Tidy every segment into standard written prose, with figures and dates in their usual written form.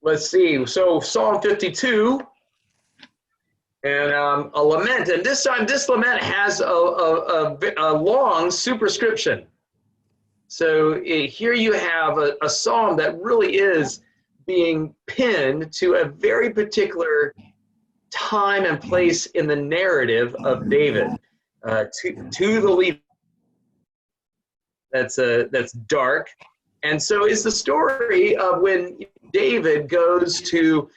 let's see. So Psalm 52 and a lament. And this time, this lament has a long superscription. So here you have a psalm that really is being pinned to a very particular time and place in the narrative of David, to the lead. That's dark, and so it's the story of when David goes to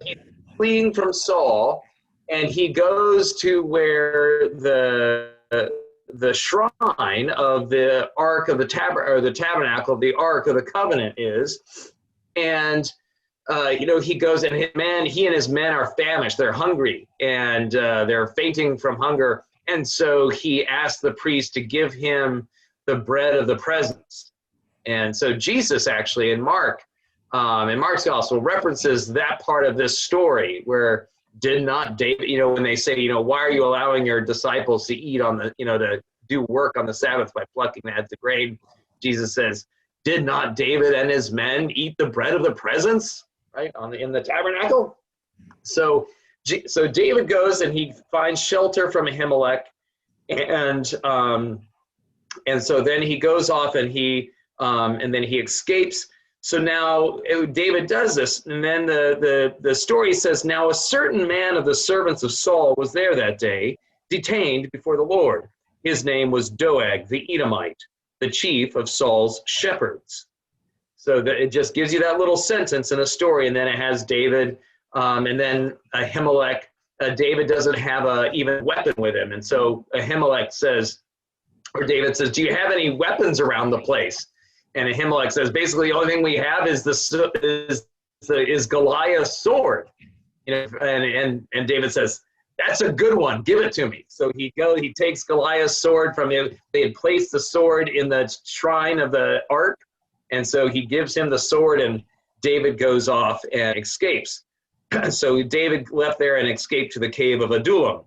he's fleeing from Saul, and he goes to where the shrine of the Ark of the Tabernacle of the Ark of the Covenant is, and he goes, and he and his men are famished, they're hungry, and they're fainting from hunger, and so he asks the priest to give him the bread of the presence. And so Jesus actually in Mark's gospel references that part of this story where did not David, when they say, why are you allowing your disciples to eat on the, to do work on the Sabbath by plucking the heads of grain? Jesus says, did not David and his men eat the bread of the presence, right, in the tabernacle? So David goes and he finds shelter from Ahimelech, and so then he goes off and then he escapes. So now David does this, and then the story says, now a certain man of the servants of Saul was there that day, detained before the Lord. His name was Doeg the Edomite, the chief of Saul's shepherds. So that it just gives you that little sentence in a story, and then it has David, and then Ahimelech. David doesn't have a even weapon with him, and so Ahimelech says, or David says, do you have any weapons around the place? And Ahimelech says, basically the only thing we have is Goliath's sword. And David says, that's a good one, give it to me. So he takes Goliath's sword from him. They had placed the sword in the shrine of the ark, and so he gives him the sword, and David goes off and escapes. So David left there and escaped to the cave of Adullam.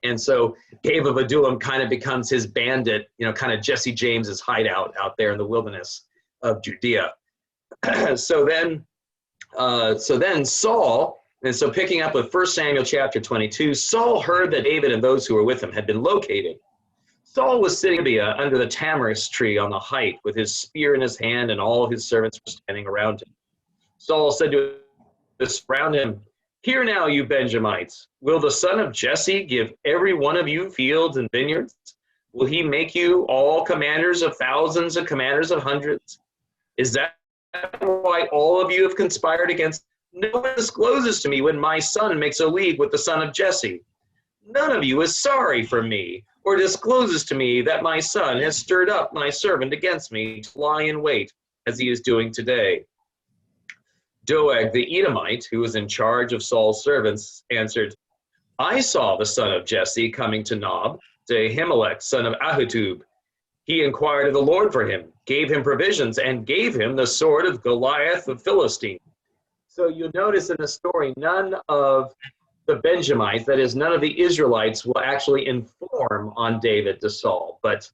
And so cave of Adullam kind of becomes his bandit, kind of Jesse James's hideout out there in the wilderness of Judea. So then Saul, and so picking up with 1 Samuel chapter 22, Saul heard that David and those who were with him had been located. Saul was sitting under the tamarisk tree on the height with his spear in his hand, and all his servants were standing around him. Saul said to those around him, hear now, you Benjamites, will the son of Jesse give every one of you fields and vineyards? Will he make you all commanders of thousands and commanders of hundreds? Is that why all of you have conspired against? No one discloses to me when my son makes a league with the son of Jesse. None of you is sorry for me, or discloses to me that my son has stirred up my servant against me to lie in wait, as he is doing today. Doeg the Edomite, who was in charge of Saul's servants, answered, I saw the son of Jesse coming to Nob, to Ahimelech, son of Ahitub. He inquired of the Lord for him, gave him provisions, and gave him the sword of Goliath the Philistine. So you notice in the story, none of the Benjamites, that is, none of the Israelites, will actually inform on David to Saul, but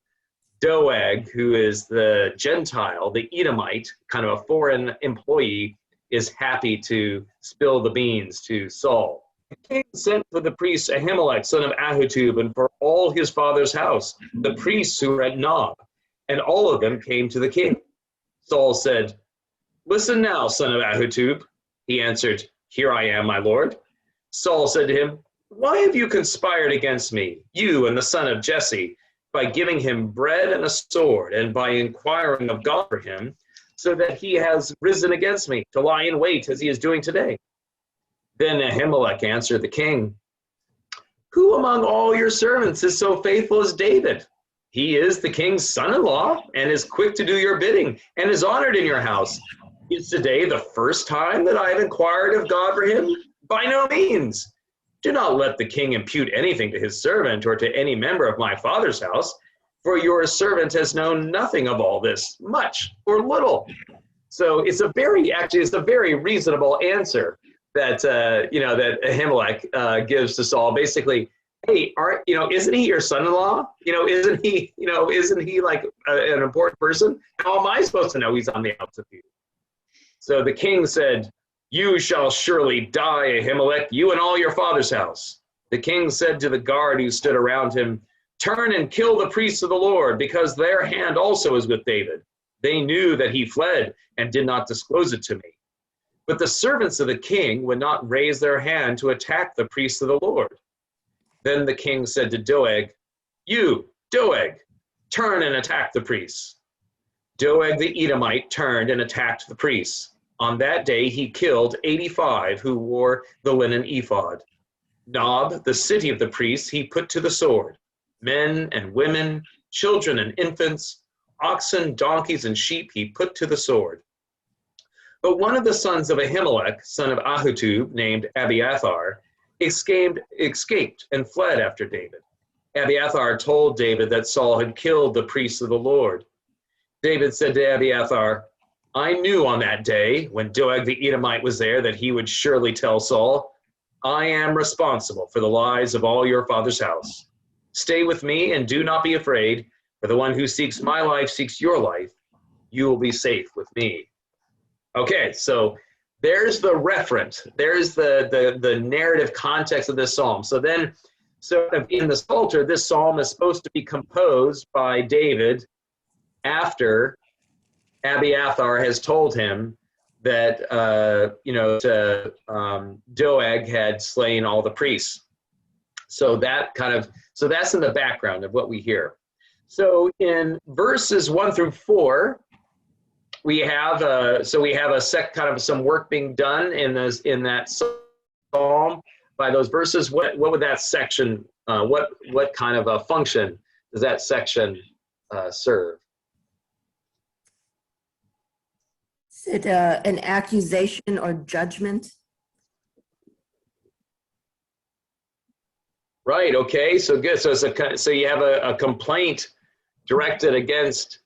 Doeg, who is the Gentile, the Edomite, kind of a foreign employee, is happy to spill the beans to Saul. The king sent for the priest Ahimelech, son of Ahitub, and for all his father's house, the priests who were at Nob, and all of them came to the king. Saul said, listen now, son of Ahitub. He answered, here I am, my lord. Saul said to him, why have you conspired against me, you and the son of Jesse, by giving him bread and a sword, and by inquiring of God for him, so that he has risen against me to lie in wait as he is doing today? Then Ahimelech answered the king, who among all your servants is so faithful as David? He is the king's son-in-law and is quick to do your bidding and is honored in your house. Is today the first time that I have inquired of God for him? By no means. Do not let the king impute anything to his servant or to any member of my father's house, for your servant has known nothing of all this, much or little. So it's a very reasonable answer that that Ahimelech gives to Saul. Basically, hey, isn't he your son-in-law? Isn't he like an important person? How am I supposed to know he's on the outs of you? So the king said, "You shall surely die, Ahimelech, you and all your father's house." The king said to the guard who stood around him, "Turn and kill the priests of the Lord, because their hand also is with David. They knew that he fled and did not disclose it to me." But the servants of the king would not raise their hand to attack the priests of the Lord. Then the king said to Doeg, "You, Doeg, turn and attack the priests." Doeg the Edomite turned and attacked the priests. On that day he killed 85 who wore the linen ephod. Nob, the city of the priests, he put to the sword. Men and women, children and infants, oxen, donkeys, and sheep he put to the sword. But one of the sons of Ahimelech, son of Ahitub, named Abiathar, escaped and fled after David. Abiathar told David that Saul had killed the priests of the Lord. David said to Abiathar, "I knew on that day, when Doeg the Edomite was there, that he would surely tell Saul, 'I am responsible for the lives of all your father's house. Stay with me and do not be afraid, for the one who seeks my life seeks your life. You will be safe with me.'" Okay, so there's the reference. There's the narrative context of this psalm. So then, in the Psalter, this psalm is supposed to be composed by David after Abiathar has told him that Doeg had slain all the priests. So that's in the background of what we hear. So in verses 1 through 4, we have some work being done in that psalm by those verses. What would that section? What kind of a function does that section serve? Is it an accusation or judgment? Right. Okay. So good. So you have a complaint directed against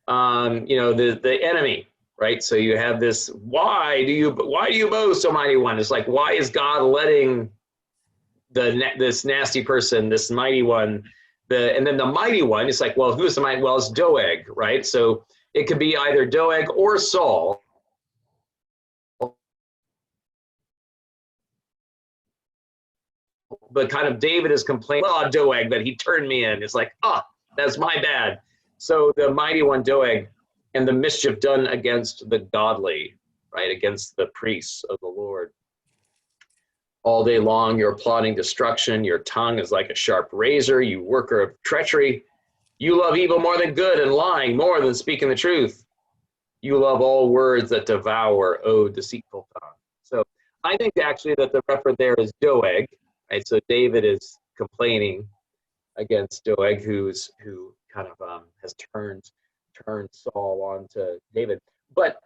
the enemy, right? So you have this. Why do you boast, Almighty One? It's like, why is God letting this nasty person, this mighty one, and then the mighty one? It's like, well, who's the mighty? Well, it's Doeg, right? So it could be either Doeg or Saul. But kind of David is complaining, "Oh, Doeg, that he turned me in." It's like, that's my bad. So the mighty one, Doeg, and the mischief done against the godly, right, against the priests of the Lord. All day long you're plotting destruction. Your tongue is like a sharp razor, you worker of treachery. You love evil more than good, and lying more than speaking the truth. You love all words that devour, O deceitful tongue. So I think actually that the referent there is Doeg, right? So David is complaining against Doeg, who kind of has turned Saul on to David. But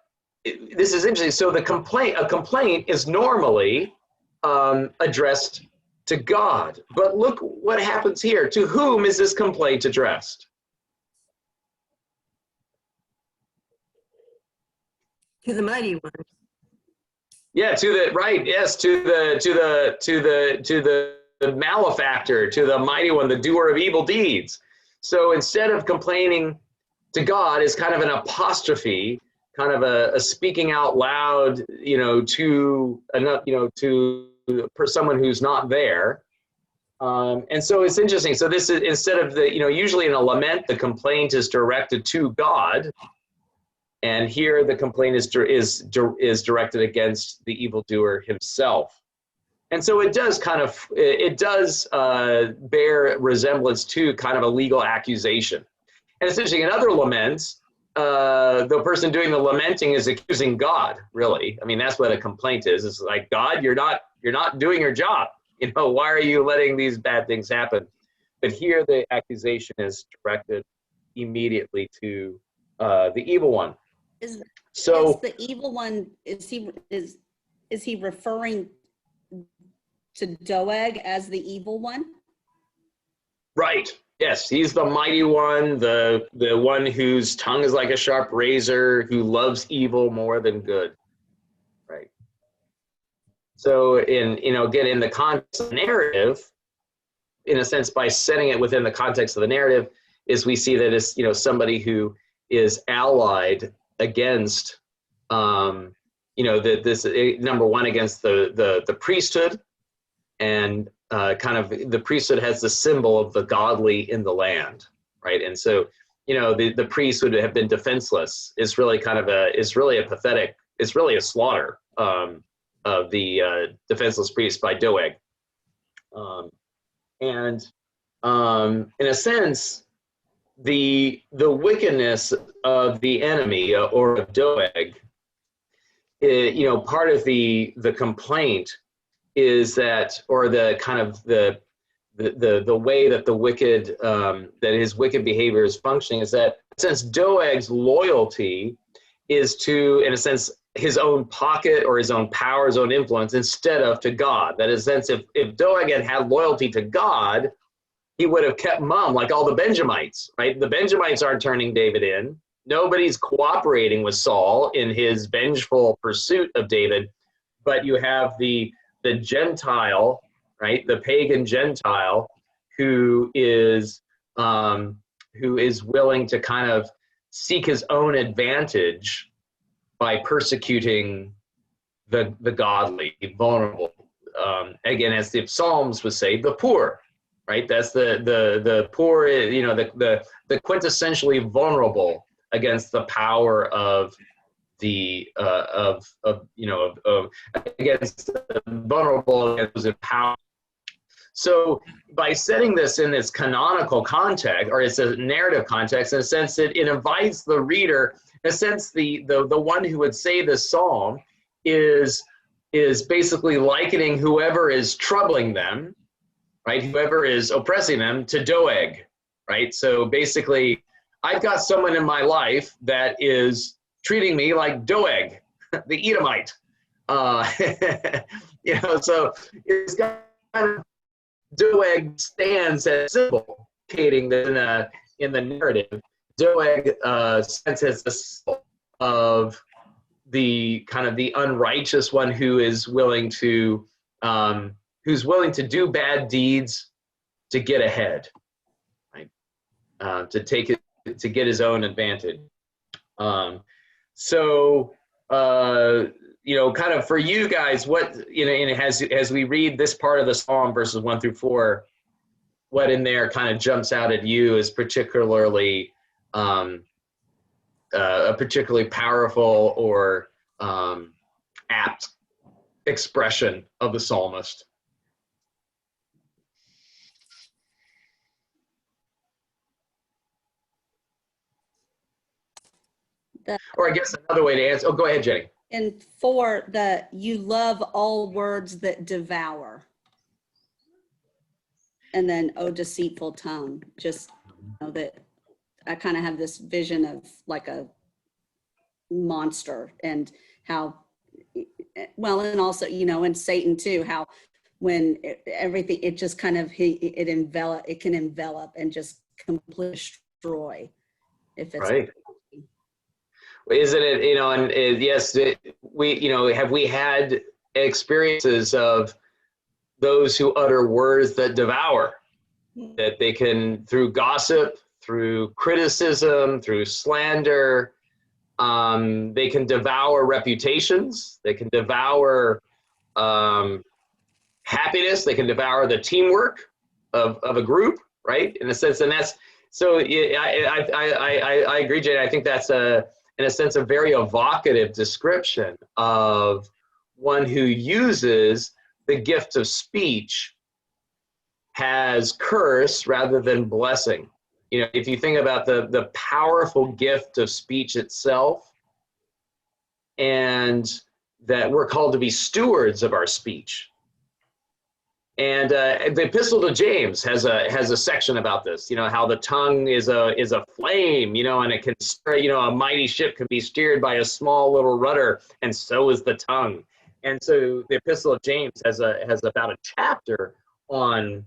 this is interesting. So a complaint is normally addressed to God. But look what happens here. To whom is this complaint addressed? To the mighty one. Yeah, to the malefactor, to the mighty one, the doer of evil deeds. So instead of complaining to God, is kind of an apostrophe, kind of a speaking out loud, to someone who's not there. And so it's interesting. So this is, instead of usually in a lament, the complaint is directed to God, and here the complaint is directed against the evildoer himself. And so it does bear resemblance to kind of a legal accusation. And essentially in other laments, the person doing the lamenting is accusing God, really. I mean, that's what a complaint is. It's like, God, you're not doing your job. Why are you letting these bad things happen? But here the accusation is directed immediately to the evil one. Is the evil one, is he referring to Doeg as the evil one? Right. Yes, he's the mighty one, the one whose tongue is like a sharp razor, who loves evil more than good. Right. So again, in the context of the narrative, in a sense, by setting it within the context of the narrative, is we see that it's somebody who is allied against you know, number one, against the priesthood, and kind of the priesthood has the symbol of the godly in the land, right? And so, you know, the priest would have been defenseless. It's really kind of it's really a slaughter of the defenseless priest by Doeg. In a sense, the wickedness of the enemy, or of Doeg, you know, part of the complaint is that, or the kind of the way that the wicked, that his wicked behavior is functioning, is that since Doeg's loyalty is to, in a sense, his own pocket or his own power, his own influence, instead of to God. That in a sense, if Doeg had loyalty to God, he would have kept mum, like all the Benjamites, right? The Benjamites aren't turning David in. Nobody's cooperating with Saul in his vengeful pursuit of David, but you have the Gentile, right? The pagan Gentile who is willing to kind of seek his own advantage by persecuting the godly, vulnerable. Again, as the Psalms would say, the poor, right? That's the poor, you know, the quintessentially vulnerable against the power of the against the vulnerable against those in power. So by setting this in this canonical context, or it's a narrative context, in a sense, it invites the reader, in a sense, the one who would say this psalm is basically likening whoever is troubling them, right? Whoever is oppressing them, to Doeg, right? So basically, I've got someone in my life that is treating me like Doeg, the Edomite. You know, so it's kind of, Doeg stands as symbol, indicating that in the narrative, Doeg stands as a symbol of the kind of the unrighteous one who is willing to do bad deeds to get ahead, right? To get his own advantage. You know, kind of for you guys, what, you know, and as we read this part of the psalm, verses 1 through 4, what in there kind of jumps out at you is particularly a particularly powerful or apt expression of the psalmist? Or I guess another way to answer, oh, go ahead, Jenny. And for you love all words that devour. And then, oh, deceitful tongue, just, you know, that I kind of have this vision of like a monster, and how, well, and also, you know, and Satan too, how when everything, it just kind of, it can envelop and just completely destroy if it's right. Isn't it, you know, and yes, we, you know, have we had experiences of those who utter words that devour, that they can, through gossip, through criticism, through slander, they can devour reputations, they can devour happiness, they can devour the teamwork of a group, right? In a sense, and that's, so yeah, I agree, Jay. I think that's in a sense, a very evocative description of one who uses the gift of speech as curse rather than blessing. You know, if you think about the powerful gift of speech itself, and that we're called to be stewards of our speech. And the Epistle to James has a section about this. You know, how the tongue is a flame. You know, and it can, you know, a mighty ship can be steered by a small little rudder, and so is the tongue. And so the Epistle of James has about a chapter on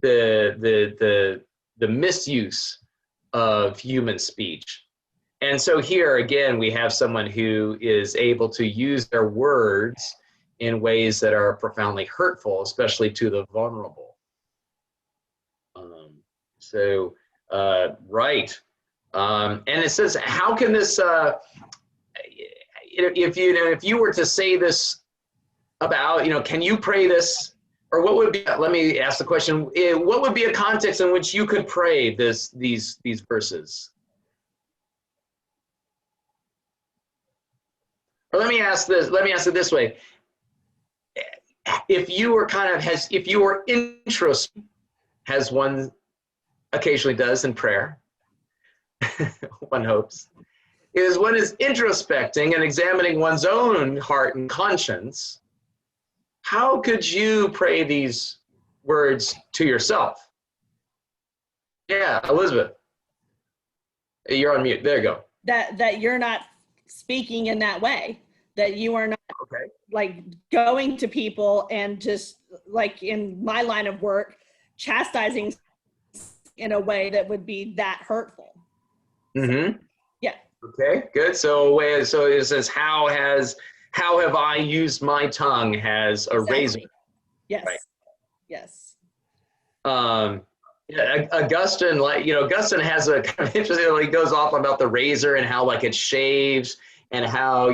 the misuse of human speech. And so here again, we have someone who is able to use their words in ways that are profoundly hurtful, especially to the vulnerable. Right. And it says, how can this, if you were to say this about, can you pray this, or what would be, let me ask the question, what would be a context in which you could pray these verses? Or let me ask it this way. If you were if you were introspective, as one occasionally does in prayer, one hopes, is one is introspecting and examining one's own heart and conscience, how could you pray these words to yourself? Yeah, Elizabeth, you're on mute. There you go. That you're not speaking in that way, that you are not Okay. like going to people and just like in my line of work, chastising in a way that would be that hurtful. Mm-hmm. Yeah. Okay, good. So it says, how have I used my tongue as a razor? Yes. Right. Yes. Yeah, Augustine, Augustine has a kind of interesting, he goes off about the razor and how it shaves, and how,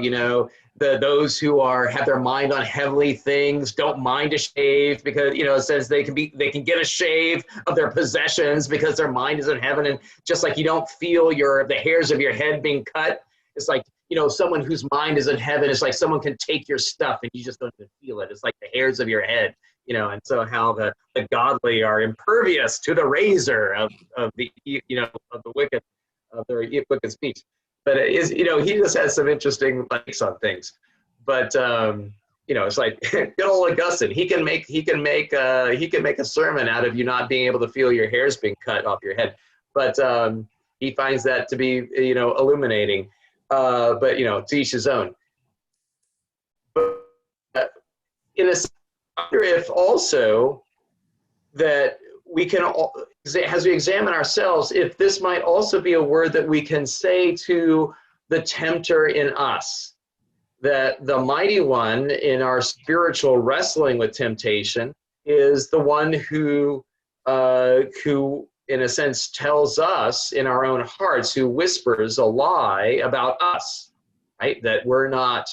those who have their mind on heavenly things don't mind a shave, because, it says they can get a shave of their possessions because their mind is in heaven. And just like you don't feel the hairs of your head being cut, it's like, someone whose mind is in heaven, it's like someone can take your stuff and you just don't even feel it. It's like the hairs of your head, and so how the godly are impervious to the razor of the, of the wicked, of their wicked speech. But it is, he just has some interesting likes on things. But it's like good old Augustine. He can make a sermon out of you not being able to feel your hairs being cut off your head. But he finds that to be illuminating. But to each his own. But in a sense, I wonder if also that we can, as we examine ourselves, if this might also be a word that we can say to the tempter in us, that the mighty one in our spiritual wrestling with temptation is the one who in a sense tells us in our own hearts, who whispers a lie about us, right? That we're not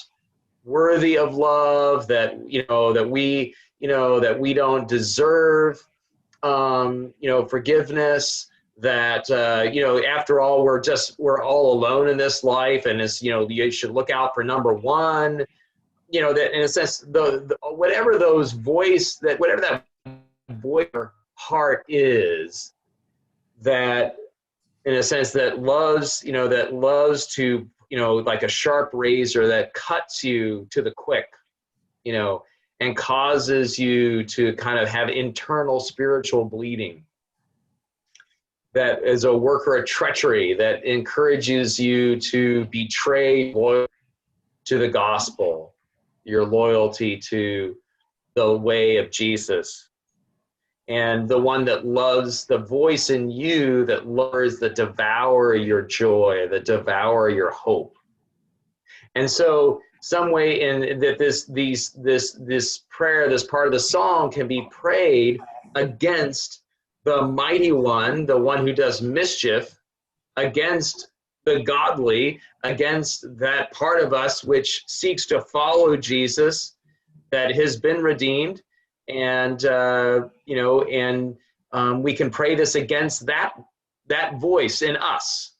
worthy of love, that that we don't deserve forgiveness, that after all we're all alone in this life, and it's you should look out for number one, that in a sense whatever that voice or heart is, that in a sense that loves to like a sharp razor that cuts you to the quick, and causes you to kind of have internal spiritual bleeding, that is a worker of treachery, that encourages you to betray loyalty to the gospel, your loyalty to the way of Jesus, and the one that loves the voice in you that loves that devour your joy, that devour your hope. And so some way in that this prayer, this part of the song can be prayed against the mighty one, the one who does mischief, against the godly, against that part of us which seeks to follow Jesus, that has been redeemed. And we can pray this against that voice in us.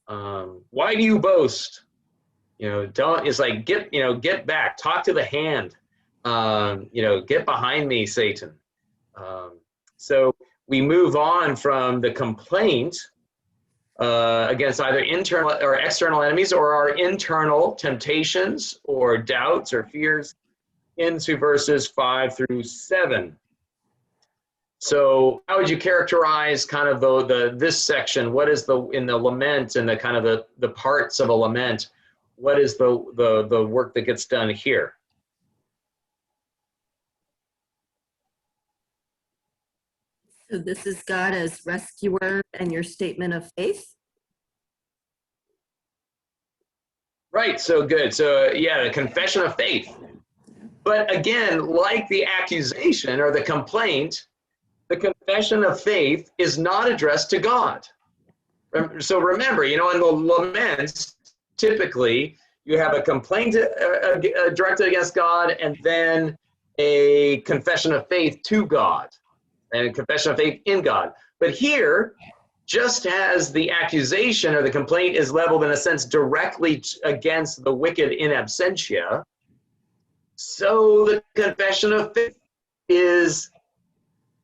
Why do you boast? Don't. It's like get back. Talk to the hand. Get behind me, Satan. So we move on from the complaint against either internal or external enemies, or our internal temptations or doubts or fears, into verses 5 through 7. So how would you characterize kind of this section? What is in the lament and the kind of the parts of a lament? What is the work that gets done here? So this is God as rescuer and your statement of faith? Right, so good. So yeah, the confession of faith. But again, like the accusation or the complaint, the confession of faith is not addressed to God. So remember, in the laments, typically you have a complaint directed against God, and then a confession of faith to God, and a confession of faith in God. But here, just as the accusation or the complaint is leveled in a sense directly against the wicked in absentia, so the confession of faith is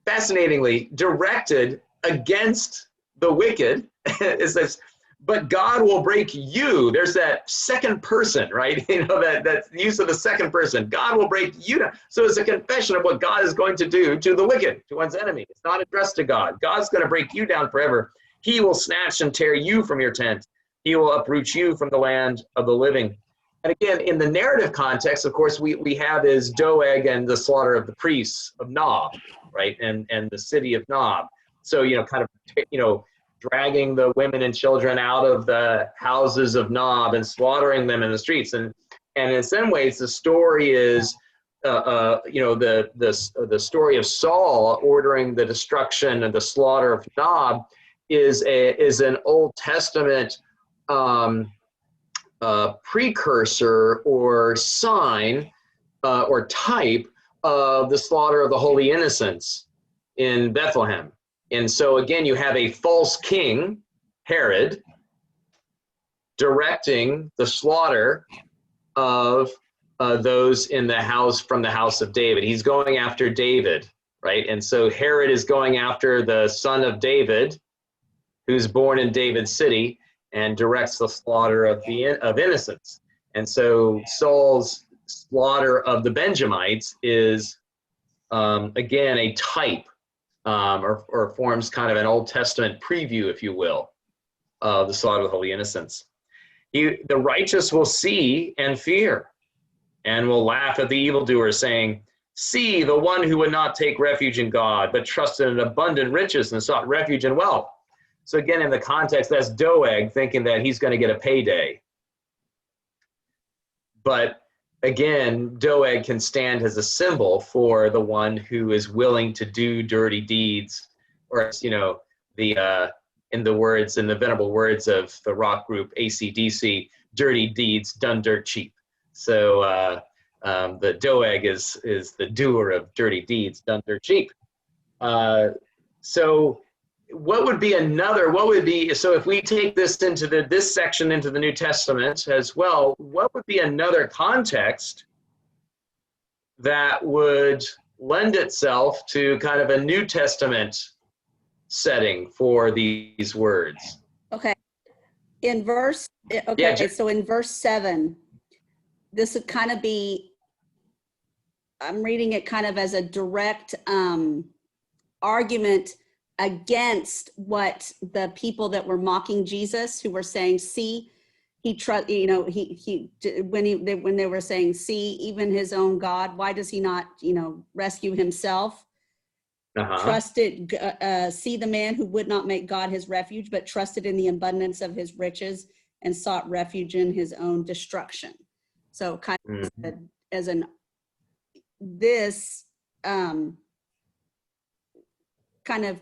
fascinatingly directed against the wicked. It says, but God will break you. There's that second person, right? That use of the second person. God will break you down. So it's a confession of what God is going to do to the wicked, to one's enemy. It's not addressed to God. God's going to break you down forever. He will snatch and tear you from your tent. He will uproot you from the land of the living. And again, in the narrative context, of course, we have is Doeg and the slaughter of the priests of Nob, right? And the city of Nob. So, kind of, dragging the women and children out of the houses of Nob and slaughtering them in the streets. And in some ways, the story is, the story of Saul ordering the destruction and the slaughter of Nob is an Old Testament precursor or sign or type of the slaughter of the holy innocents in Bethlehem. And so again, you have a false king, Herod, directing the slaughter of those in the house, from the house of David. He's going after David, right? And so Herod is going after the son of David, who's born in David's city, and directs the slaughter of innocents. And so Saul's slaughter of the Benjamites is, again, a type, or forms kind of an Old Testament preview, if you will, of the slaughter of the holy innocents. The righteous will see and fear, and will laugh at the evildoer, saying, see, the one who would not take refuge in God, but trusted in abundant riches and sought refuge in wealth. So again, in the context, that's Doeg thinking that he's going to get a payday. But again, Doeg can stand as a symbol for the one who is willing to do dirty deeds, or, in the venerable words of the rock group AC/DC, dirty deeds done dirt cheap. So the Doeg is the doer of dirty deeds done dirt cheap. So if we take this into this section into the New Testament as well, what would be another context that would lend itself to kind of a New Testament setting for these words? Okay. In verse 7, this would kind of be, I'm reading it kind of as a direct argument against what the people that were mocking Jesus, who were saying, see, when they were saying, see, even his own God, why does he not, rescue himself? Trusted, see the man who would not make God his refuge, but trusted in the abundance of his riches and sought refuge in his own destruction. So kind of this kind of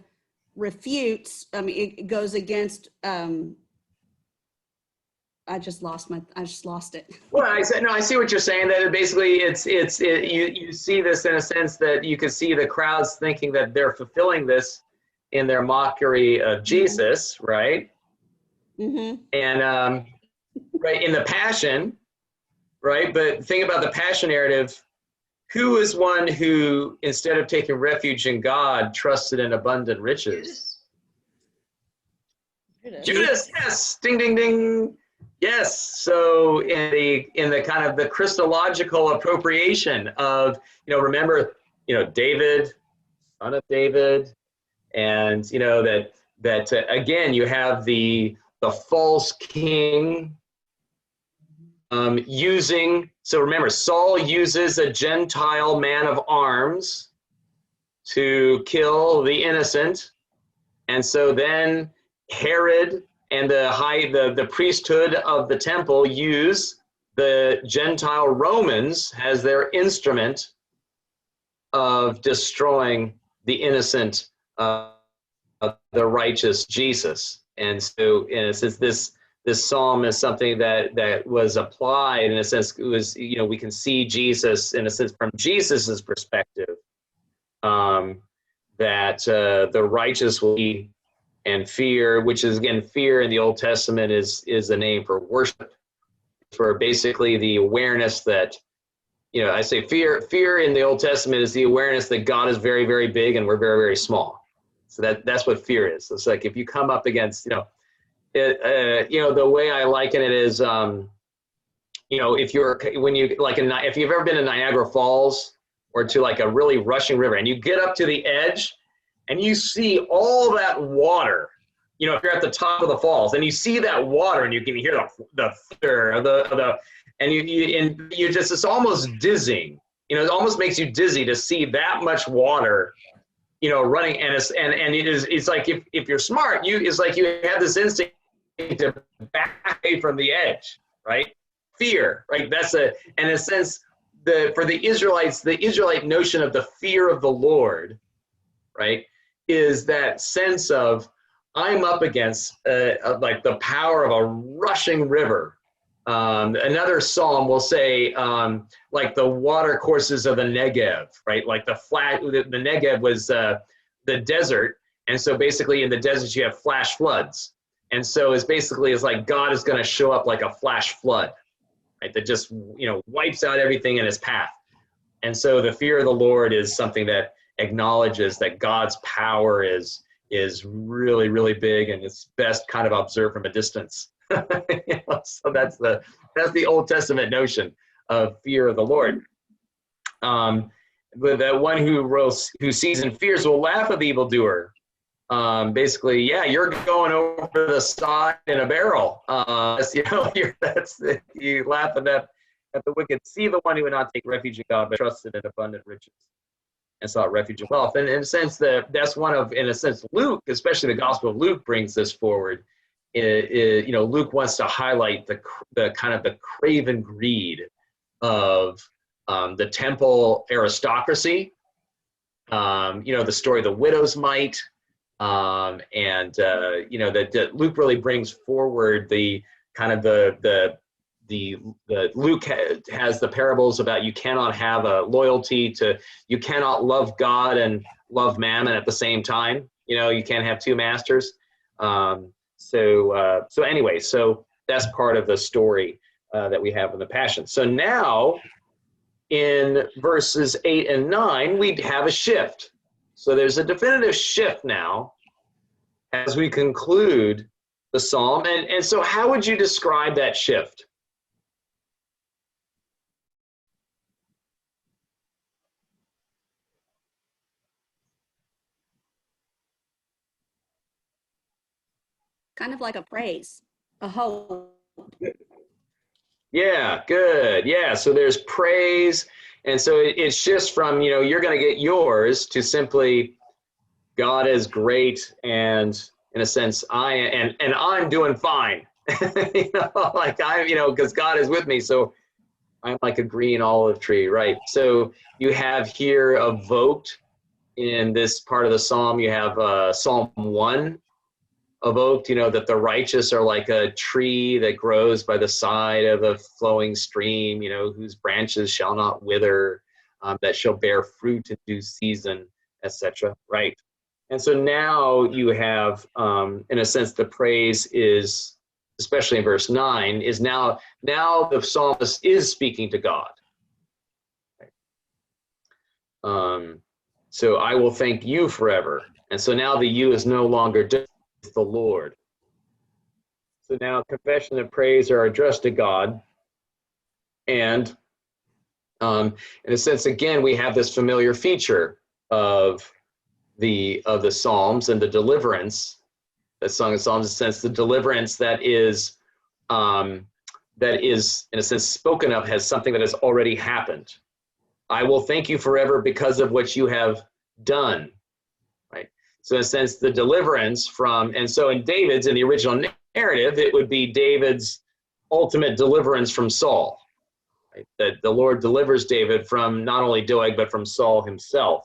refutes, it goes against, I just lost it. Well, I see what you're saying, that basically you see this in a sense that you could see the crowds thinking that they're fulfilling this in their mockery of Jesus, right? Mm-hmm. And right, in the Passion, right? But think about the Passion narrative. Who is one who, instead of taking refuge in God, trusted in abundant riches? Judas, yes, ding, ding, ding. Yes. So in the kind of the Christological appropriation of, remember, David, son of David, and that again you have the false king using. So remember, Saul uses a Gentile man of arms to kill the innocent, and so then Herod and the priesthood of the temple use the Gentile Romans as their instrument of destroying the innocent, the righteous Jesus. And so, in a sense, this this psalm is something that was applied in a sense. It was, we can see Jesus in a sense from Jesus's perspective, that the righteous will be, and fear, which is again, fear in the Old Testament is the name for worship, for basically the awareness that, I say fear in the Old Testament is the awareness that God is very, very big and we're very, very small. So that's what fear is. It's like if you come up against, the way I liken it is, if you've ever been to Niagara Falls or to like a really rushing river and you get up to the edge and you see all that water, if you're at the top of the falls and you see that water and you can hear the and you just, it's almost dizzying, it almost makes you dizzy to see that much water, running. And it's like, if you're smart, it's like you have this instinct to back away from the edge, right? Fear, right? In a sense, for the Israelites, the Israelite notion of the fear of the Lord, right, is that sense of, I'm up against like the power of a rushing river. Another psalm will say, like the water courses of the Negev, right? Like the Negev was the desert. And so basically in the desert, you have flash floods. And so it's like God is going to show up like a flash flood, right? That just, wipes out everything in his path. And so the fear of the Lord is something that acknowledges that God's power is really, really big, and it's best kind of observed from a distance. So that's the Old Testament notion of fear of the Lord. But the one who sees and fears will laugh at the evildoer. Basically, yeah, you're going over the side in a barrel. You laugh at the wicked. See the one who would not take refuge in God, but trusted in abundant riches and sought refuge and wealth. And in a sense, that's one of, in a sense, Luke, especially the Gospel of Luke, brings this forward. Luke wants to highlight the kind of the craven greed of the temple aristocracy. The story of the widow's mite, that Luke really brings forward the kind of the Luke has the parables about you cannot have a loyalty to, you cannot love God and love mammon at the same time. You can't have two masters. So that's part of the story that we have in the Passion. So now in verses 8 and 9, we have a shift. So there's a definitive shift now as we conclude the psalm. And so how would you describe that shift? Kind of like a praise, a hope. Yeah, good. Yeah, so there's praise. And so it shifts from, you're going to get yours to simply God is great. And in a sense, I'm doing fine, because God is with me. So I'm like a green olive tree, right? So you have here evoked in this part of the psalm, you have Psalm 1 evoked, that the righteous are like a tree that grows by the side of a flowing stream, whose branches shall not wither, that shall bear fruit in due season, etc. Right? And so now you have, in a sense, the praise is, especially in verse 9, is now the psalmist is speaking to God. Right? So I will thank you forever. And so now the you is no longer just the Lord. So now confession and praise are addressed to God. And in a sense, again, we have this familiar feature of the Psalms and the deliverance, the Song of Psalms, in a sense, the deliverance that is in a sense spoken of as something that has already happened. I will thank you forever because of what you have done. Right? So in a sense, the deliverance from, and so in the original narrative, it would be David's ultimate deliverance from Saul. Right? That the Lord delivers David from not only Doeg, but from Saul himself.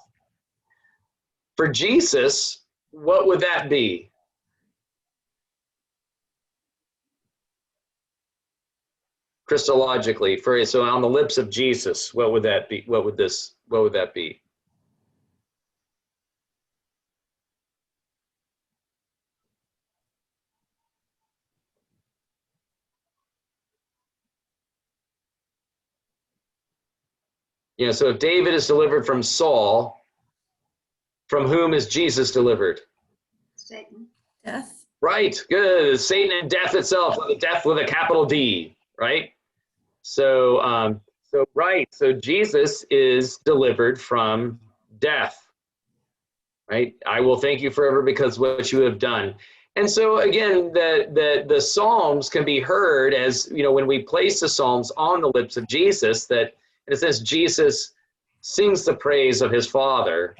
For Jesus, what would that be? Christologically, so on the lips of Jesus, what would that be? What would that be? Yeah, so if David is delivered from Saul, from whom is Jesus delivered? Satan. Death. Right, good. Satan and death itself, death with a capital D, right? So, so Jesus is delivered from death, right? I will thank you forever because what you have done. And so again, the Psalms can be heard as, when we place the Psalms on the lips of Jesus, that in a sense, Jesus sings the praise of his Father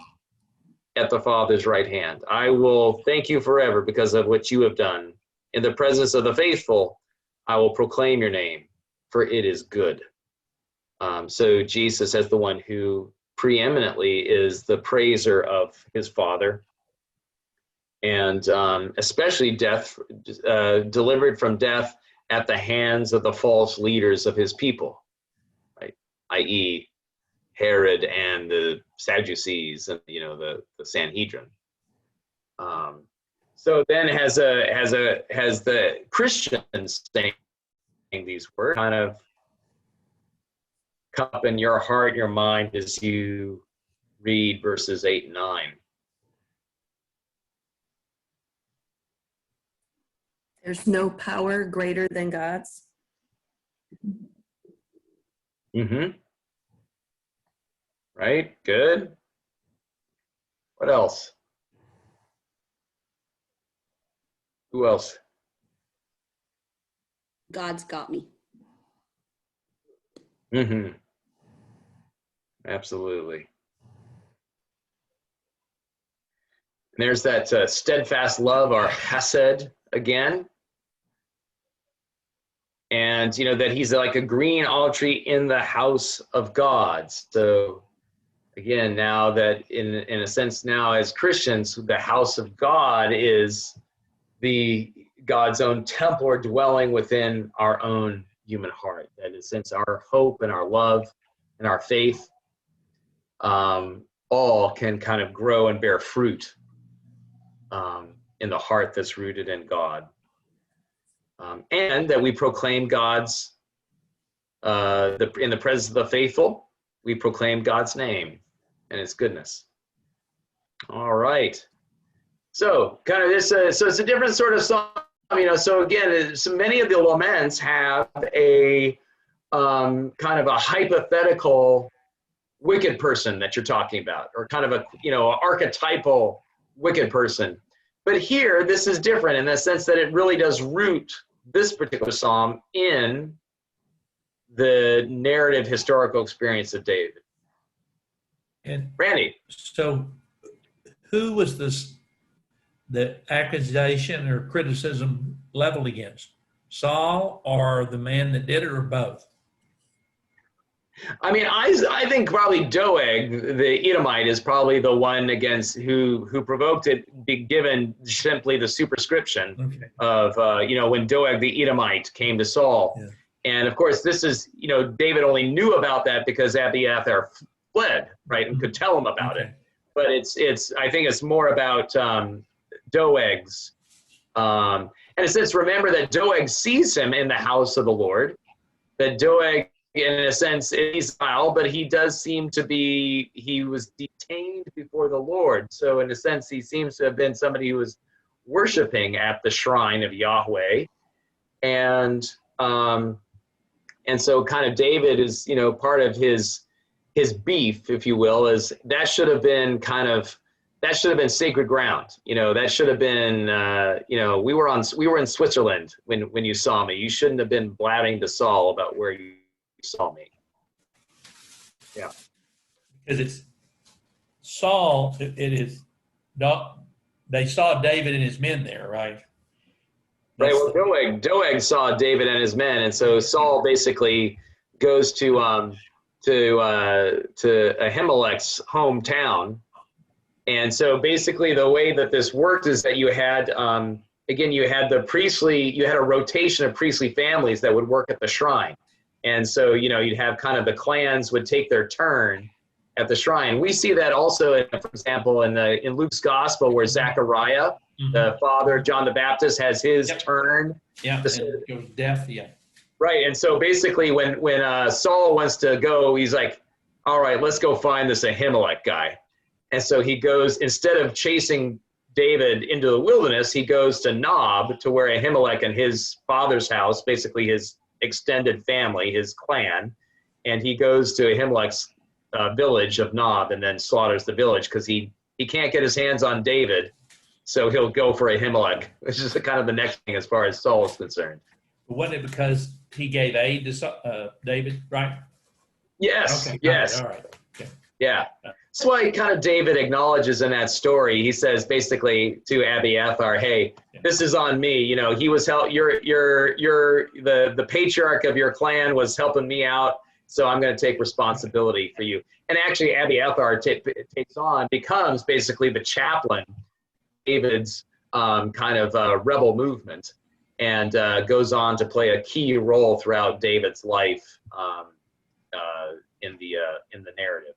at the Father's right hand. I will thank you forever because of what you have done. In the presence of the faithful, I will proclaim your name, for it is good. So Jesus, as the one who preeminently is the praiser of his Father, and especially death, delivered from death at the hands of the false leaders of his people, right? I.e., Herod and the Sadducees and the Sanhedrin. So then has the Christians saying these words kind of come up in your heart, your mind as you read verses 8 and 9. There's no power greater than God's. Mm-hmm. Right, good. What else? Who else? God's got me. Mm-hmm. Absolutely. And there's that steadfast love, or hesed, again. And, that he's like a green olive tree in the house of God. So, again, now that in a sense now as Christians, the house of God is God's own temple or dwelling within our own human heart. That in a sense our hope and our love and our faith all can kind of grow and bear fruit in the heart that's rooted in God. And that we proclaim God's, in the presence of the faithful, we proclaim God's name and his goodness. All right. So kind of this, so it's a different sort of song, so again, so many of the laments have a kind of a hypothetical wicked person that you're talking about, or kind of a, archetypal wicked person. But here, this is different in the sense that it really does root this particular psalm in the narrative historical experience of David. And Randy. so who was the accusation or criticism leveled against? Saul or the man that did it, or both? I think probably Doeg, the Edomite, is probably the one against who provoked it, be given simply the superscription of, when Doeg the Edomite came to Saul. Yeah. And of course, this is, David only knew about that because Abiathar fled, right, and could tell him about it. But I think it's more about Doeg's. And since remember that Doeg sees him in the house of the Lord, that Doeg, in a sense, is exile, but he does seem to be, he was detained before the Lord. So in a sense, he seems to have been somebody who was worshiping at the shrine of Yahweh. And so kind of David is, part of his beef, if you will, is that should have been sacred ground. That should have been, we were in Switzerland when you saw me. You shouldn't have been blabbing to Saul about where you saw me. Yeah. Because it's Saul, it is not, they saw David and his men there, right? Right. Well, Doeg saw David and his men, and so Saul basically goes to Ahimelech's hometown. And so basically the way that this worked is that you had, you had a rotation of priestly families that would work at the shrine. And so, you know, you'd have kind of the clans would take their turn at the shrine. We see that also, for example, in Luke's gospel, where Zechariah, the father of John the Baptist, has his turn. Yeah, and it goes deaf, yeah. Right, and so basically when Saul wants to go, he's like, all right, let's go find this Ahimelech guy. And so he goes, instead of chasing David into the wilderness, he goes to Nob, to where Ahimelech and his father's house, basically his extended family, his clan, and he goes to Ahimelech's village of Nob and then slaughters the village because he can't get his hands on David, so he'll go for Ahimelech, which is kind of the next thing as far as Saul is concerned. Wasn't it because he gave aid to David, right? Yes, Okay, yes. all right. Okay. Yeah. That's why kind of David acknowledges in that story. He says basically to Abiathar, "Hey, this is on me. You know, he was the patriarch of your clan was helping me out, so I'm going to take responsibility for you." And actually, Abiathar becomes basically the chaplain, David's kind of rebel movement, and goes on to play a key role throughout David's life in the narrative.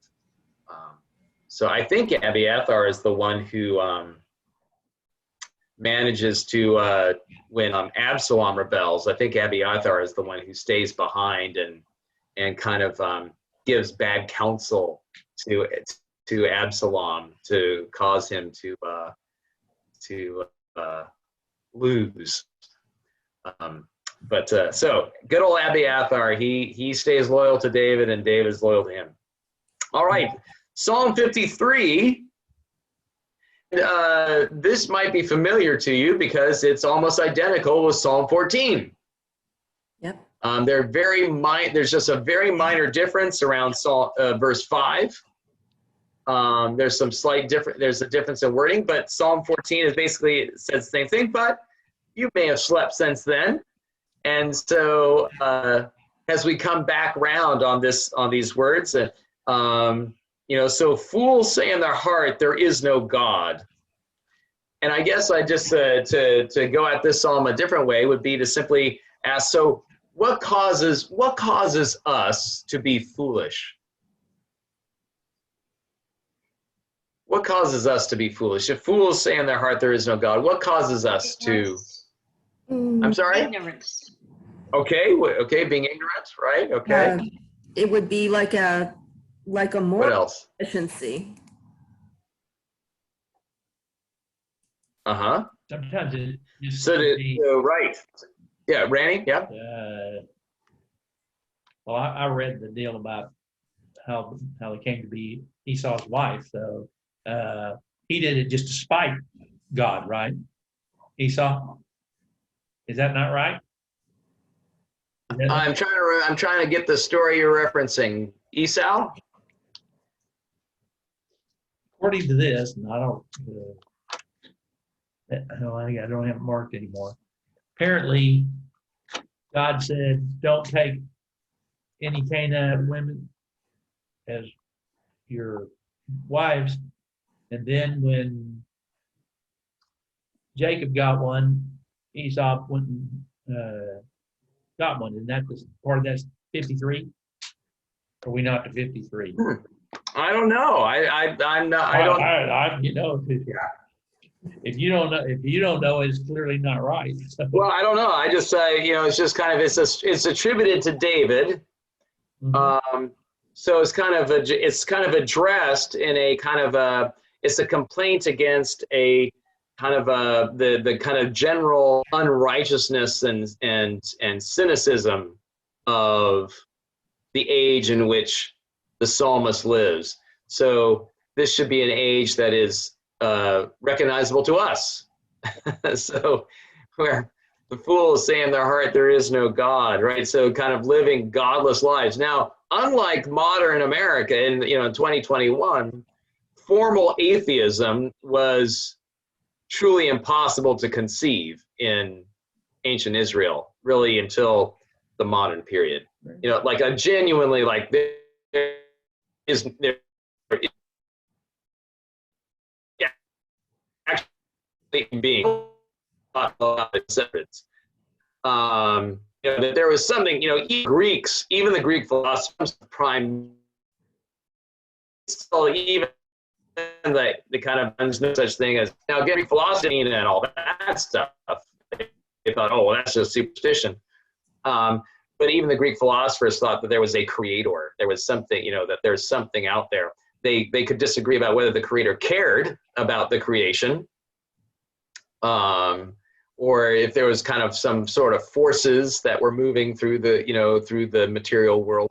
So I think Abiathar is the one who manages to, when Absalom rebels, I think Abiathar is the one who stays behind and kind of gives bad counsel to Absalom to cause him to lose. So good old Abiathar, he stays loyal to David and David's loyal to him. All right, Psalm 53. This might be familiar to you because it's almost identical with Psalm 14. Yep. There's just a very minor difference around verse 5. There's some slight difference. There's a difference in wording, but Psalm 14 says the same thing. But you may have slept since then, and so as we come back round on these words, so fools say in their heart, there is no God. And I guess I just to go at this psalm a different way would be to simply ask, so what causes us to be foolish? What causes us to be foolish? If fools say in their heart there is no God, what causes us to? I'm sorry? Ignorance. Okay, being ignorant, right? Okay. It would be like a What moral else? deficiency. Uh-huh. Sometimes it just So right. Yeah, Randy, yeah. Well, I read the deal about how he came to be Esau's wife. So he did it just to spite God, right? Esau, is that not right? I'm trying to get the story you're referencing. Esau? According to this, and I don't have it marked anymore. Apparently, God said, "Don't take any Canaanite women as your wives." And then when Jacob got one, Esau went and got one. Isn't that part of that 53? Are we not to 53? I don't know. I'm not. I don't. If you don't know, it's clearly not right. So. Well, I don't know. I just it's just kind of it's attributed to David. Mhm. So it's kind of addressed in a kind of it's a complaint against a kind of the kind of general unrighteousness and cynicism of the age in which the psalmist lives. So this should be an age that is recognizable to us. So where the fools say in their heart there is no God, right? So kind of living godless lives. Now, unlike modern America in 2021, formal atheism was truly impossible to conceive in ancient Israel, really until the modern period. Like a genuinely like there is actually being know, that there was something, you know, even the Greek philosophers, prime, so even the kind of, there's no such thing as, now Greek philosophy and all that stuff, they thought, oh, well, that's just superstition. But even the Greek philosophers thought that there was a creator. There was something, you know, that there's something out there. They could disagree about whether the creator cared about the creation, or if there was kind of some sort of forces that were moving through the, you know, through the material world.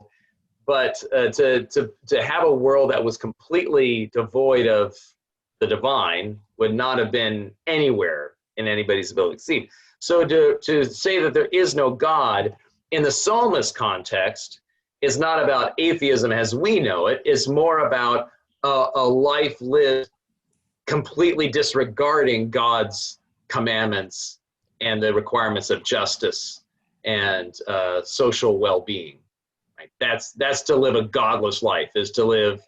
But to have a world that was completely devoid of the divine would not have been anywhere in anybody's ability to see. So to say that there is no God in the psalmist context is not about atheism as we know it. It's more about a life lived completely disregarding God's commandments and the requirements of justice and social well-being. Right? That's to live a godless life, is to live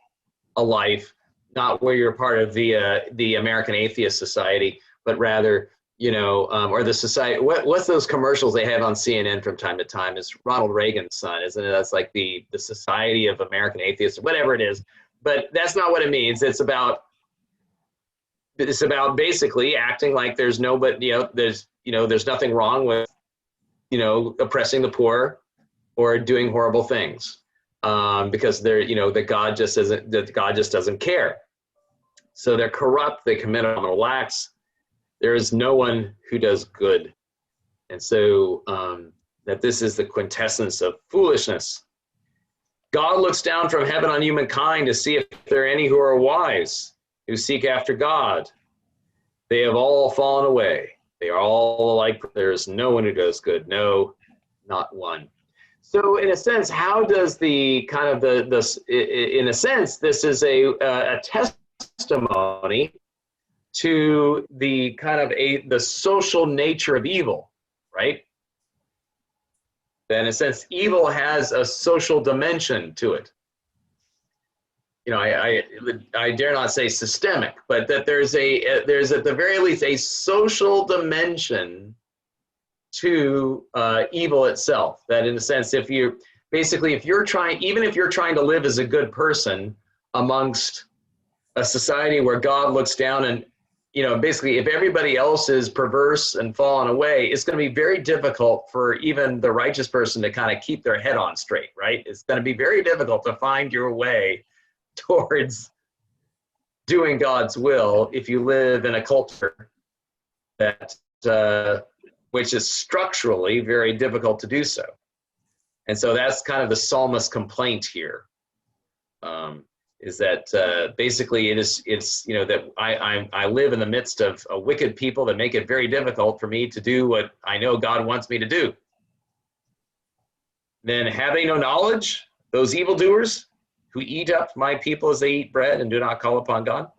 a life not where you're part of the American Atheist Society, but rather, you know, or the society. What's those commercials they have on CNN from time to time? Is Ronald Reagan's son, isn't it? That's like the Society of American Atheists, whatever it is. But that's not what it means. It's about basically acting like there's nobody, you know, there's nothing wrong with, you know, oppressing the poor or doing horrible things, because they're, you know, that God just doesn't care. So they're corrupt. They commit abominable acts. There is no one who does good. And so that this is the quintessence of foolishness. God looks down from heaven on humankind to see if there are any who are wise, who seek after God. They have all fallen away. They are all alike. There is no one who does good. No, not one. So in a sense, how does the kind of in a sense, this is a testimony to the kind of the social nature of evil, right? That in a sense, evil has a social dimension to it. You know, I dare not say systemic, but that there's at the very least a social dimension to evil itself. That in a sense, if you're trying to live as a good person amongst a society where God looks down and, you know, basically if everybody else is perverse and fallen away, it's going to be very difficult for even the righteous person to kind of keep their head on straight, right? It's going to be very difficult to find your way towards doing God's will if you live in a culture that which is structurally very difficult to do so. And so that's kind of the psalmist's complaint here, is that basically it's you know, that I live in the midst of a wicked people that make it very difficult for me to do what I know God wants me to do. Then having no knowledge, those evildoers who eat up my people as they eat bread and do not call upon God.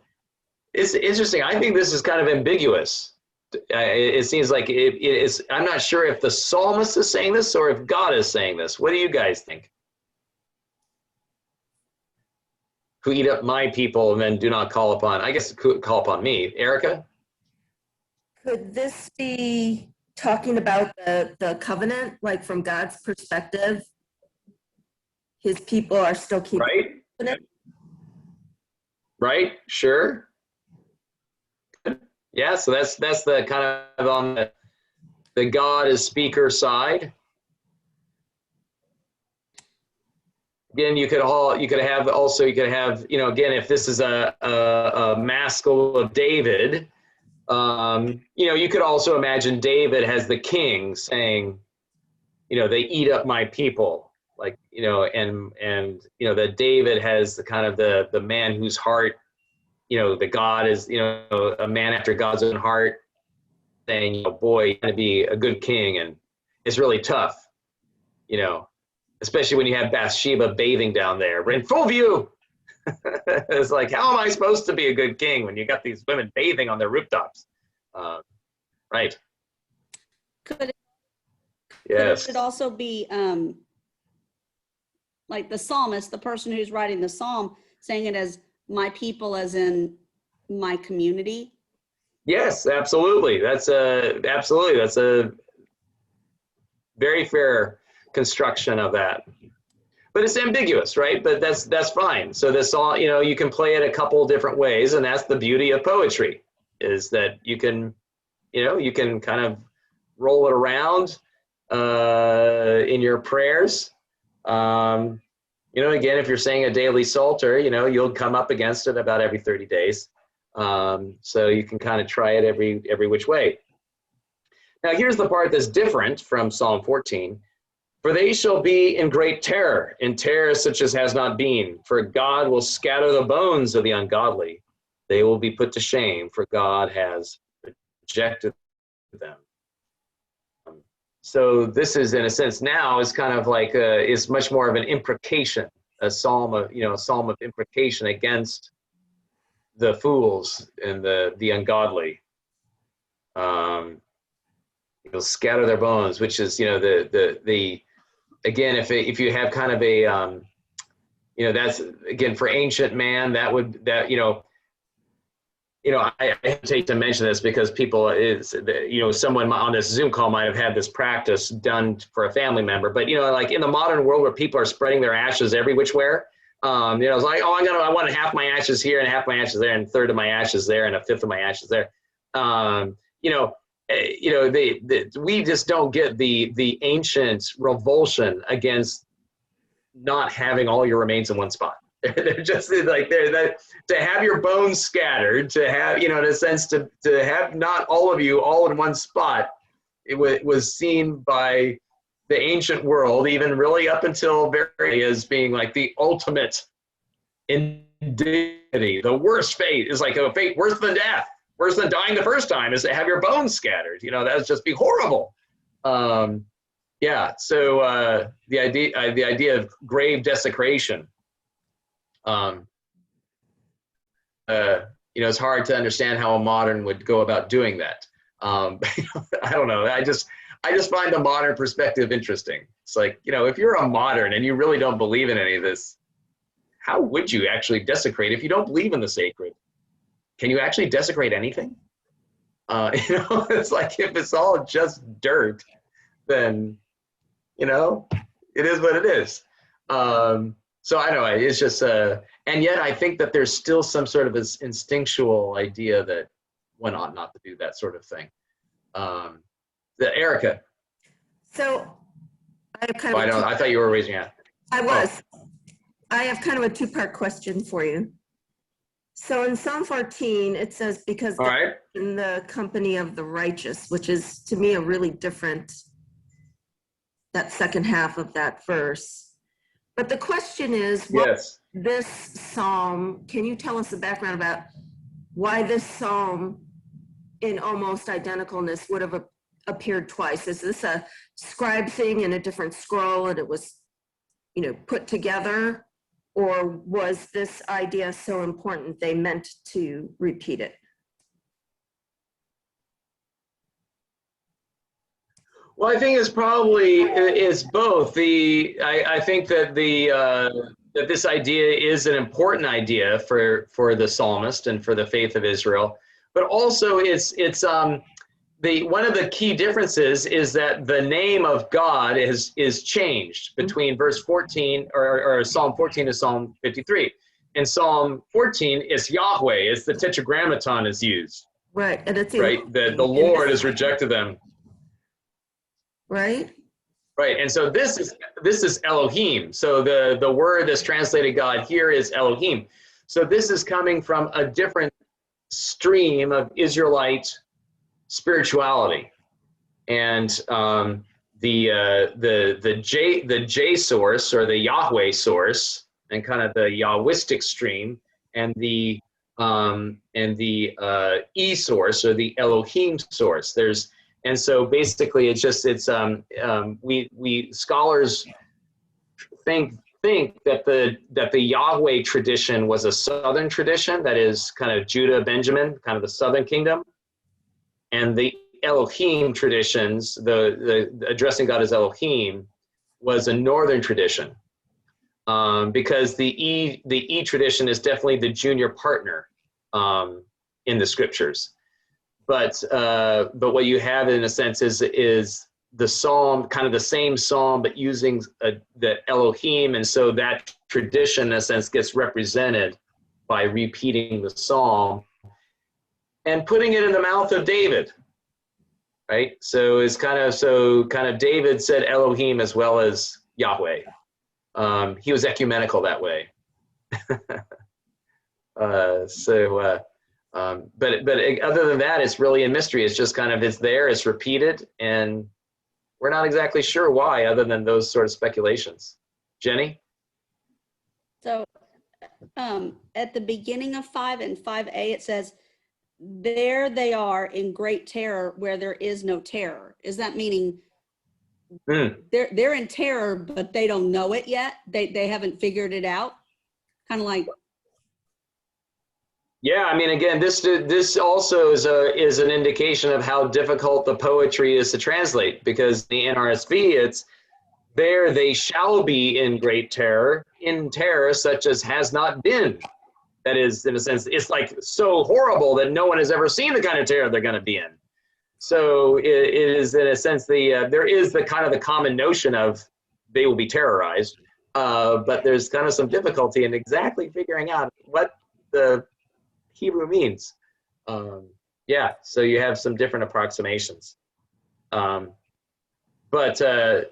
It's interesting. I think this is kind of ambiguous. It seems like it is. I'm not sure if the psalmist is saying this or if God is saying this. What do you guys think? Who eat up my people and then do not call upon, I guess, call upon me. Erica? Could this be talking about the covenant, like from God's perspective? His people are still keeping covenant? Right, sure. Yeah, so that's the kind of on the God is speaker side. Again, you could have, you know, again, if this is a maskil of David, you know, you could also imagine David as the king saying, you know, they eat up my people. Like, you know, and you know, that David has the kind of the man whose heart, you know, the God is, you know, a man after God's own heart, saying, you know, boy, you're going to be a good king, and it's really tough, you know, especially when you have Bathsheba bathing down there in full view. It's like, how am I supposed to be a good king when you got these women bathing on their rooftops? Right. Could Yes. it also be like the psalmist, the person who's writing the psalm, saying it as my people, as in my community? Yes, absolutely. That's Very fair construction of that. But it's ambiguous, right? But that's fine. So this all, you know, you can play it a couple different ways, and that's the beauty of poetry, is that you can, you know, you can kind of roll it around in your prayers. You know, again, if you're saying a daily psalter, you know, you'll come up against it about every 30 days. So you can kind of try it every which way. Now, here's the part that's different from Psalm 14. For they shall be in great terror, in terror such as has not been. For God will scatter the bones of the ungodly. They will be put to shame, for God has rejected them. So this is, in a sense, now is kind of like is much more of an imprecation, a psalm of, you know, a psalm of imprecation against the fools and the ungodly. You'll scatter their bones, which is, you know, the again, if you have kind of a you know, that's again for ancient man, you know, I hesitate to mention this because people you know, someone on this Zoom call might have had this practice done for a family member, but you know, like in the modern world where people are spreading their ashes every which where, you know, it's like, oh, I want half my ashes here and half my ashes there and a third of my ashes there and a fifth of my ashes there. You know, we just don't get the ancient revulsion against not having all your remains in one spot. They're just like to have your bones scattered, to have, you know, in a sense, to have not all of you all in one spot. It was seen by the ancient world, even really up until very, as being like the ultimate indignity. The worst fate is like a fate worse than death, worse than dying the first time, is to have your bones scattered. You know, that would just be horrible. Yeah. So the idea of grave desecration. You know, it's hard to understand how a modern would go about doing that. I don't know. I just find the modern perspective interesting. It's like, you know, if you're a modern and you really don't believe in any of this, how would you actually desecrate if you don't believe in the sacred? Can you actually desecrate anything? You know, it's like if it's all just dirt, then, you know, it is what it is. So I know it's just, and yet I think that there's still some sort of this instinctual idea that one ought not to do that sort of thing. Erica. So I have kind of. I thought you were raising your hand. I was. Oh. I have kind of a two-part question for you. So in Psalm 14, it says, because in the company of the righteous, which is to me a really different, that second half of that verse. But the question is, yes, this psalm, can you tell us the background about why this psalm in almost identicalness would have appeared twice? Is this a scribe thing in a different scroll and it was, you know, put together? Or was this idea so important they meant to repeat it? Well, I think it's probably both. I think that that this idea is an important idea for the psalmist and for the faith of Israel, but also it's one of the key differences is that the name of God is changed between verse 14 or Psalm 14 to Psalm 53. In Psalm 14, it's Yahweh. It's the tetragrammaton is used. Right, and it's right. The Lord has rejected them. Right. Right, and so this is Elohim. So the word that's translated God here is Elohim. So this is coming from a different stream of Israelite spirituality, and the J source, or the Yahweh source, and kind of the Yahwistic stream, and the E source, or the Elohim source. And so basically we scholars think that the Yahweh tradition was a southern tradition, that is kind of Judah, Benjamin, kind of the southern kingdom. And the Elohim traditions, the addressing God as Elohim, was a northern tradition, because the E tradition is definitely the junior partner in the scriptures. But what you have in a sense is the psalm, kind of the same psalm, but using the Elohim. And so that tradition, in a sense, gets represented by repeating the psalm and putting it in the mouth of David, right? So it's kind of David said Elohim as well as Yahweh. He was ecumenical that way. But other than that, it's really a mystery. It's just kind of, it's there, it's repeated, and we're not exactly sure why, other than those sort of speculations. Jenny? So at the beginning of 5 and 5a, it says, there they are in great terror where there is no terror. Is that meaning they're in terror, but they don't know it yet? They haven't figured it out? Kind of like. Yeah, I mean, again, this also is an indication of how difficult the poetry is to translate, because the NRSV, it's there they shall be in great terror, in terror such as has not been. That is, in a sense, it's like so horrible that no one has ever seen the kind of terror they're going to be in. So it is, in a sense, there is the kind of the common notion of they will be terrorized, but there's kind of some difficulty in exactly figuring out what the Hebrew means. Yeah, so you have some different approximations. But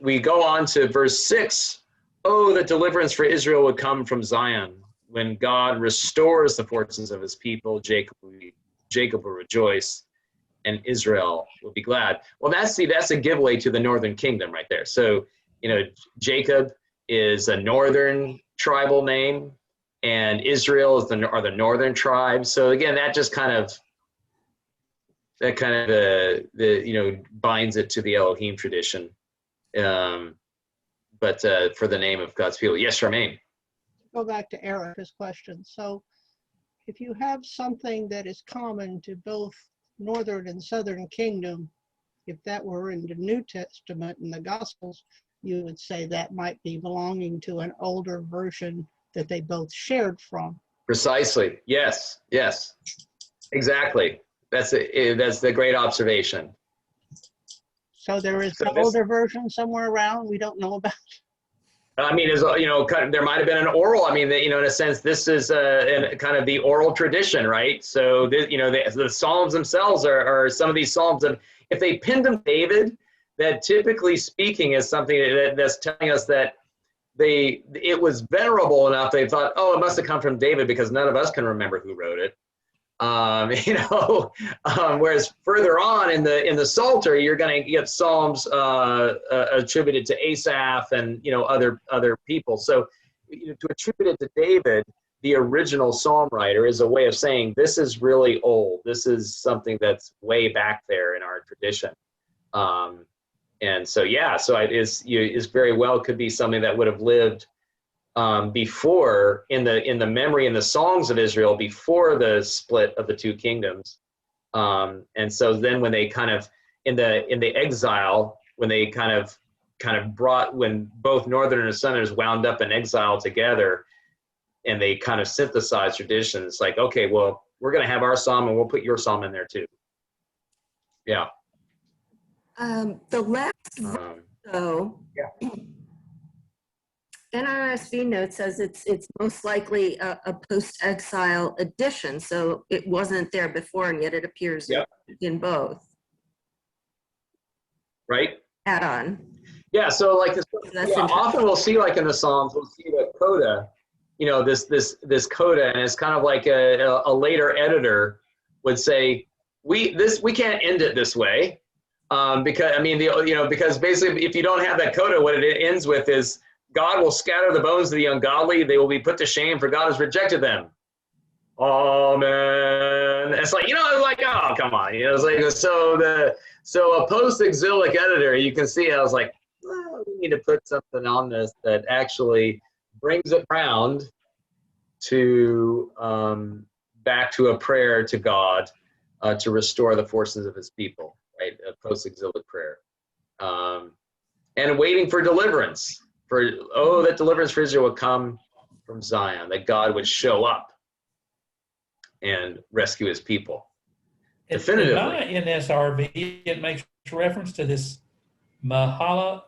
we go on to verse 6. Oh, that deliverance for Israel would come from Zion. When God restores the forces of his people, Jacob will rejoice and Israel will be glad. Well, that's a giveaway to the northern kingdom right there. So, Jacob is a northern tribal name, and Israel are the northern tribes. So again, that just kind of binds it to the Elohim tradition. But for the name of God's people. Yes, Charmaine. Go back to Erica's question. So if you have something that is common to both northern and southern kingdom, if that were in the New Testament and the Gospels, you would say that might be belonging to an older version that they both shared from. Precisely. Yes. Exactly. That's the great observation. So there is an older version somewhere around we don't know about. I mean, there might have been an oral. I mean, in a sense, this is kind of the oral tradition, right? So, the Psalms themselves are some of these Psalms. And if they pinned them to David, that typically speaking is something that's telling us that it was venerable enough. They thought, oh, it must have come from David because none of us can remember who wrote it. Whereas further on in the Psalter, you're going to get Psalms attributed to Asaph and other people. So to attribute it to David, the original psalm writer, is a way of saying this is really old. This is something that's way back there in our tradition. And so it is very well could be something that would have lived before in the memory and the songs of Israel before the split of the two kingdoms. And so then when they kind of in the exile, when they kind of brought, when both northern and southerners wound up in exile together, and they kind of synthesized traditions, like, okay, well, we're going to have our psalm and we'll put your psalm in there too. Yeah. The last though, NRSV note says it's most likely a post-exile edition, so it wasn't there before, and yet it appears in both. Right. Add-on. Yeah. So like this, often we'll see, like in the Psalms, we'll see the coda. This coda, and it's kind of like a later editor would say, we can't end it this way, because basically if you don't have that coda, what it ends with is, God will scatter the bones of the ungodly; they will be put to shame, for God has rejected them. Amen. It's like, oh, come on, it's like, so a post-exilic editor, you can see, I was like, well, we need to put something on this that actually brings it round to back to a prayer to God to restore the forces of his people, right? A post-exilic prayer. And waiting for deliverance. That deliverance for Israel would come from Zion, that God would show up and rescue his people. Definitively. In SRV, it makes reference to this Mahala,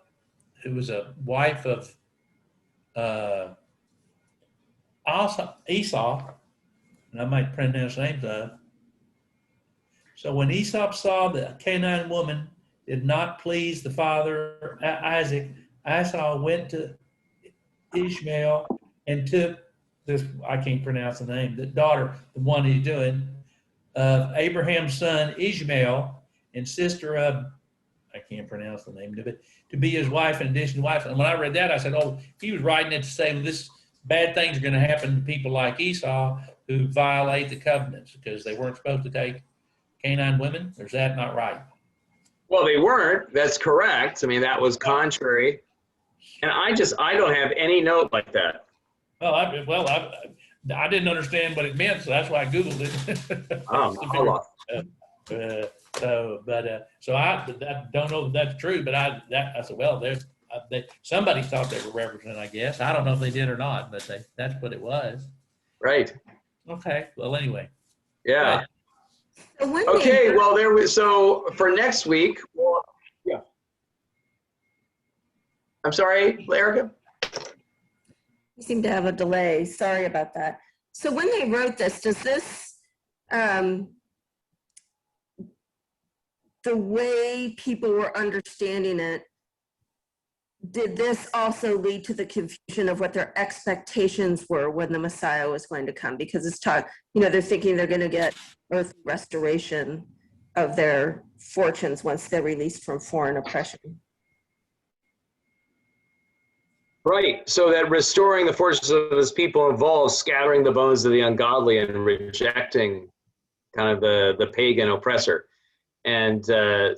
who was a wife of Esau, and I might pronounce names of. So when Esau saw the Canaanite woman did not please the father Isaac, Esau went to Ishmael and took this, I can't pronounce the name, the daughter, the one he's doing, of Abraham's son Ishmael and sister of, I can't pronounce the name of it, to be his wife in addition to wife. And when I read that, I said, oh, he was writing it to say, well, this bad things are going to happen to people like Esau who violate the covenants because they weren't supposed to take Canaanite women. Or is that not right? Well, they weren't. That's correct. I mean, that was contrary. And I don't have any note like that. Well, I didn't understand what it meant, so that's why I Googled it. Oh, Allah. So I don't know if that's true, but I said, well, somebody thought they were referencing, I guess. I don't know if they did or not, but that's what it was. Right. Okay. Well, anyway. Yeah. So when Okay. Well, so for next week. Well, yeah. I'm sorry, Erica. You seem to have a delay. Sorry about that. So when they wrote this, does this, the way people were understanding it, did this also lead to the confusion of what their expectations were when the Messiah was going to come? Because it's taught, they're thinking they're going to get earthly restoration of their fortunes once they're released from foreign oppression. Right. So that restoring the fortunes of his people involves scattering the bones of the ungodly and rejecting kind of the pagan oppressor. And so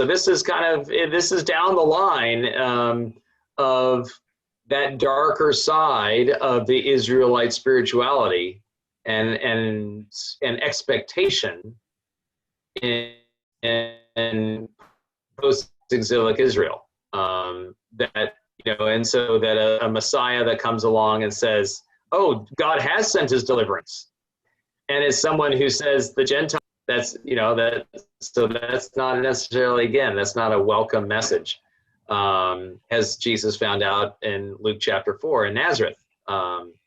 this is down the line of that darker side of the Israelite spirituality and expectation in post-exilic Israel. And so that a Messiah that comes along and says, oh, God has sent his deliverance. And as someone who says the Gentile, that's not necessarily, again, that's not a welcome message, as Jesus found out in Luke chapter 4 in Nazareth.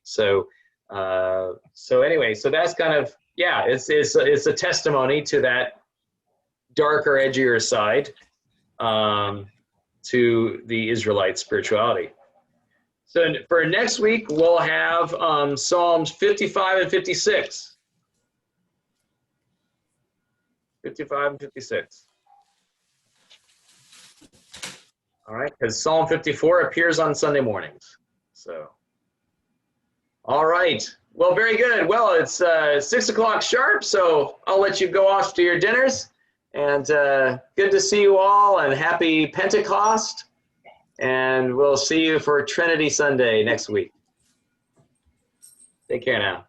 So anyway, so that's kind of, it's a testimony to that darker, edgier side, to the Israelite spirituality. So for next week, we'll have Psalms 55 and 56. 55 and 56. All right, because Psalm 54 appears on Sunday mornings. So, all right. Well, very good. Well, it's 6 o'clock sharp, so I'll let you go off to your dinners. And good to see you all, and happy Pentecost. And we'll see you for Trinity Sunday next week. Take care now.